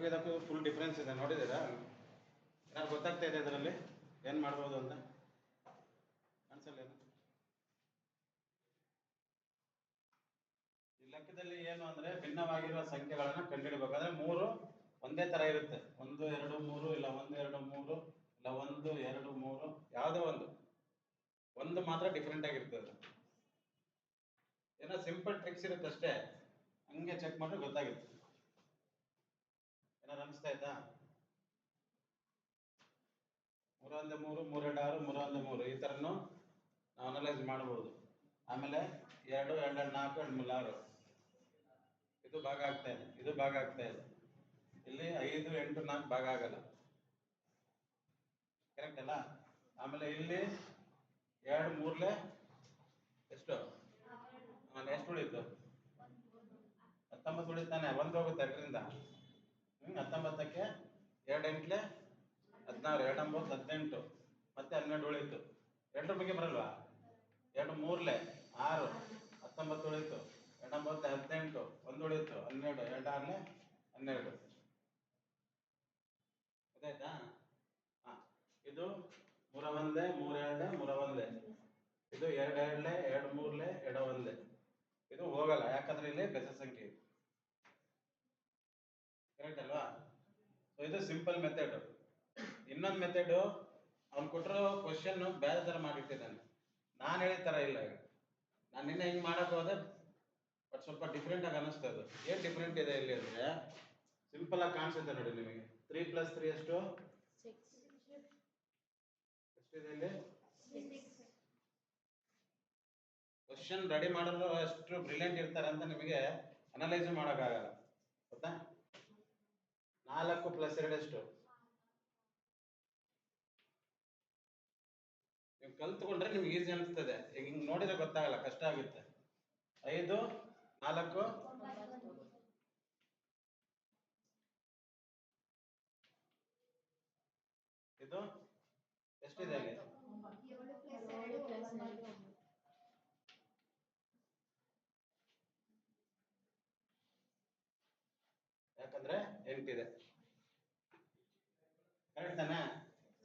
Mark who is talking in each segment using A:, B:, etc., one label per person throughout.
A: ಇದಕ್ಕೂ full difference ಇದೆ, ನೋಡಿದ್ದೀರಾ? ಏನಾದ್ರು ಗೊತ್ತಾಗ್ತಾ ಇದೆ ಇದರಲ್ಲಿ ಏನು ಮಾಡ್ಬೋದು ಅಂತ ಅನ್ಸಲ್ಲ? ಈ ಲೆಕ್ಕದಲ್ಲಿ ಏನು ಅಂದರೆ ಭಿನ್ನವಾಗಿರುವ ಸಂಖ್ಯೆಗಳನ್ನು ಕಂಡುಹಿಡಬೇಕು. ಅಂದರೆ ಮೂರು ಒಂದೇ ಥರ ಇರುತ್ತೆ, 1 2 3 ಇಲ್ಲ 1 2 3 ಇಲ್ಲ 1 2 3, ಯಾವುದೋ ಒಂದು ಮಾತ್ರ ಡಿಫ್ರೆಂಟ್ ಆಗಿರ್ತದೆ. ಏನೋ ಸಿಂಪಲ್ ಟ್ರಿಕ್ಸ್ ಇರುತ್ತೆ ಅಷ್ಟೇ, ಹಂಗೆ ಚೆಕ್ ಮಾಡಿದ್ರೆ ಗೊತ್ತಾಗುತ್ತೆ. ಏನಾರು ಅನಿಸ್ತಾ ಆಯ್ತಾ? 3 1 3 3 2 6 3 1 3 ಈ ಥರನೂ ನಾವು ಅನಲೈಸ್ ಮಾಡ್ಬೋದು. ಆಮೇಲೆ 2 2 4 2 3 6 ಇದು ಭಾಗ ಆಗ್ತಾ ಇದೆ, ಇದು ಭಾಗ ಆಗ್ತಾ ಇದೆ. ಇಲ್ಲಿ 5 8 4 ಭಾಗ ಆಗಲ್ಲ, ಕರೆಕ್ಟ್ ಅಲ್ಲ? ಆಮೇಲೆ ಇಲ್ಲಿ 2 3 ಎಷ್ಟು ಎಷ್ಟು ಉಳಿತು? 19 ಉಳಿತಾನೆ, 1 ಹೋಗುತ್ತೆ 2ರಿಂದ. 19ಕ್ಕೆ 2 8 16, 2 9 18, ಮತ್ತೆ 12 ಉಳಿತು. 2 ಬಗ್ಗೆ ಬರಲ್ವಾ? 2 3 6, 19 ಉಳಿತು. 2 9 18, 1 ಉಳಿತು 12, 2 6 12. ಗೊತ್ತಾಯ್ತಾ? ಹಾಂ, ಇದು 3 1 3 2 3 1, ಇದು 2 2 2 3 2 1. ಇದು ಹೋಗಲ್ಲ, ಯಾಕಂದ್ರೆ ಇಲ್ಲಿ ಬೆಸ ಸಂಖ್ಯೆ ಇದೆ, ಕರೆಕ್ಟ್ ಅಲ್ವಾ? ಸೊ ಇದು ಸಿಂಪಲ್ ಮೆಥಡ್. ಇನ್ನೊಂದು ಮೆಥಡು, ಅವ್ನು ಕೊಟ್ಟಿರೋ ಕ್ವಶನ್ ಬೇರೆ ಥರ ಮಾಡಿಟ್ಟಿದ್ದಾನೆ, ನಾನು ಹೇಳಿದ ಥರ ಇಲ್ಲ. ಈಗ ನಾನು ನಿನ್ನೆ ಹಿಂಗೆ ಮಾಡೋಕೆ ಹೋದೆ, ಬಟ್ ಸ್ವಲ್ಪ ಡಿಫ್ರೆಂಟ್ ಆಗಿ ಅನ್ನಿಸ್ತಾ ಅದು. ಏನು ಡಿಫ್ರೆಂಟ್ ಇದೆ ಇಲ್ಲಿ ಅಂದರೆ, ಸಿಂಪಲ್ ಆಗಿ ಕಾಣಿಸುತ್ತೆ ನೋಡಿ ನಿಮಗೆ. 3 + 3 ಎಷ್ಟು? ಎಷ್ಟಿದೆ ಇಲ್ಲಿ? ಕ್ವಶನ್ ರೆಡಿ ಮಾಡಲು ಅಷ್ಟು ಬ್ರಿಲಿಯಂಟ್ ಇರ್ತಾರೆ ಅಂತ ನಿಮಗೆ ಅನಲೈಸ್ ಮಾಡೋಕ್ಕಾಗಲ್ಲ, ಗೊತ್ತಾ? 4 + 2 ಎಷ್ಟು? ನೀವು ಕಲ್ತ್ಕೊಂಡ್ರೆ ನಿಮ್ಗೆ ಈಸಿ ಅನಿಸ್ತದೆ, ಈಗ ಹಿಂಗೆ ನೋಡಿದ್ರೆ ಗೊತ್ತಾಗಲ್ಲ, ಕಷ್ಟ ಆಗುತ್ತೆ. 5 4 ಇದು ಎಷ್ಟಿದೆ ಅಲ್ಲಿ? ಯಾಕಂದ್ರೆ 8 ಇದೆ, ಕರೆಕ್ಟ್ ತಾನೆ?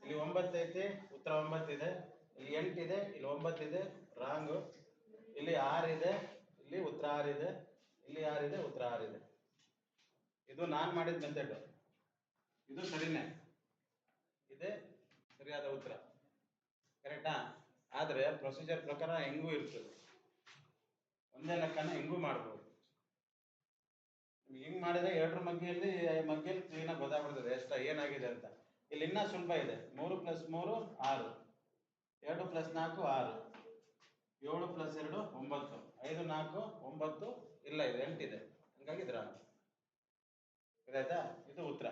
A: ಇಲ್ಲಿ 9 ಐತಿ, ಉತ್ತರ 9 ಇದೆ. ಇಲ್ಲಿ 8 ಇದೆ, ಇಲ್ಲಿ 9 ಇದೆ, ರಾಂಗು. ಇಲ್ಲಿ 6 ಇದೆ, ಇಲ್ಲಿ ಉತ್ತರ 6 ಇದೆ. ಇಲ್ಲಿ 6 ಇದೆ, ಉತ್ತರ 6 ಇದೆ. ಇದು ನಾನು ಮಾಡಿದ ಮೆಥಡ್, ಇದು ಸರಿನೇ, ಇದೆ ಸರಿಯಾದ ಉತ್ತರ, ಕರೆಕ್ಟಾ? ಆದರೆ ಪ್ರೊಸೀಜರ್ ಪ್ರಕಾರ ಹೆಂಗೂ ಇರ್ತದೆ, ಒಂದೇ ಲೆಕ್ಕನ ಹೆಂಗೂ ಮಾಡ್ಬೋದು. ಹಿಂಗೆ ಮಾಡಿದ್ರೆ 2 ಮಗ್ಗಿಯಲ್ಲಿ ಕ್ಲೀನಾಗಿ ಗೊತ್ತಾಗ್ಬಿಡ್ತದೆ ಏನಾಗಿದೆ ಅಂತ. ಇಲ್ಲಿ ಇನ್ನೂ ಸುಲಭ ಇದೆ, 3 + 3 6, 2 + 4 6, 7 + 2 9, 5 4 9, ಇಲ್ಲ ಇದು 8 ಇದೆ, ಹಂಗಾಗಿ ಇದ್ರ ಇದಾಯ್ತಾ? ಇದು ಉತ್ತರ.